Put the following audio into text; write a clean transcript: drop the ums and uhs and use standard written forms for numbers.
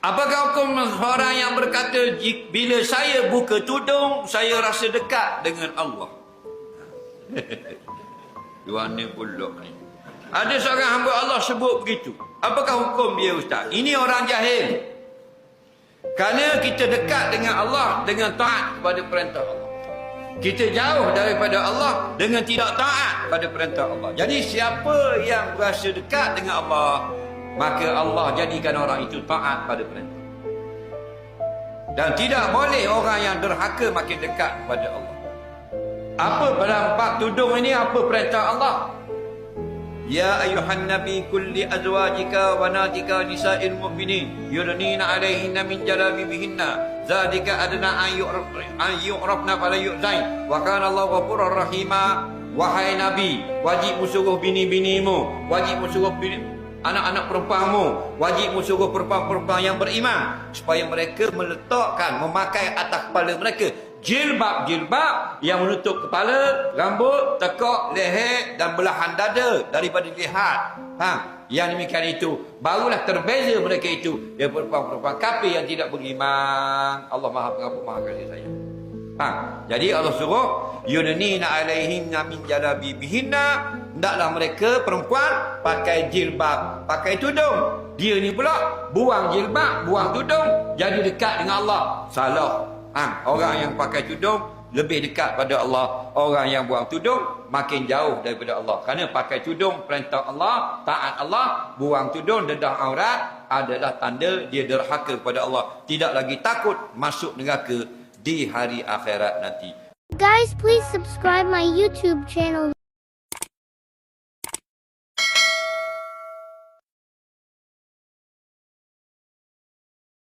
Apakah hukum orang yang berkata, bila saya buka tudung, saya rasa dekat dengan Allah? Duana pulak ni. Ada seorang hamba Allah sebut begitu. Apakah hukum dia, Ustaz? Ini orang jahil. Kerana kita dekat dengan Allah dengan taat kepada perintah Allah. Kita jauh daripada Allah dengan tidak taat pada perintah Allah. Jadi siapa yang berasa dekat dengan Allah, maka Allah jadikan orang itu taat pada perintah. Dan tidak boleh orang yang derhaka makin dekat kepada Allah. Apa pada empat tudung ini? Apa perintah Allah? Ya ayuhan nabi kulli azwajika wa natika nisa'il mu'minin yudnina alaihinna min jalabibihinna zalika adna an yu'rafna fala yu'zain wa kana Allahu ghafurur rahima. Wahai nabi, wajib suruh bini-binimu, wajib suruh anak-anak perempuanmu, wajib suruh perempuan-perempuan yang beriman supaya mereka meletakkan, memakai atas kepala mereka jilbab-jilbab yang menutup kepala, rambut, tekak, leher dan belahan dada daripada lihat. Yang demikian itu barulah terbeza mereka itu daripada perempuan-perempuan kafir yang tidak beriman. Allah Maha Pengampun, Maha Kasih Sayang. Jadi Allah suruh yudnina alaihinna min jalabibihinna, hendaklah mereka perempuan pakai jilbab, pakai tudung. Dia ni pula buang jilbab, buang tudung, jadi dekat dengan Allah. Salah. Orang yang pakai tudung lebih dekat pada Allah. Orang yang buang tudung makin jauh daripada Allah. Kerana pakai tudung perintah Allah, taat Allah. Buang tudung, dedah aurat adalah tanda dia derhaka kepada Allah. Tidak lagi takut masuk neraka di hari akhirat nanti. Guys, please subscribe my YouTube channel.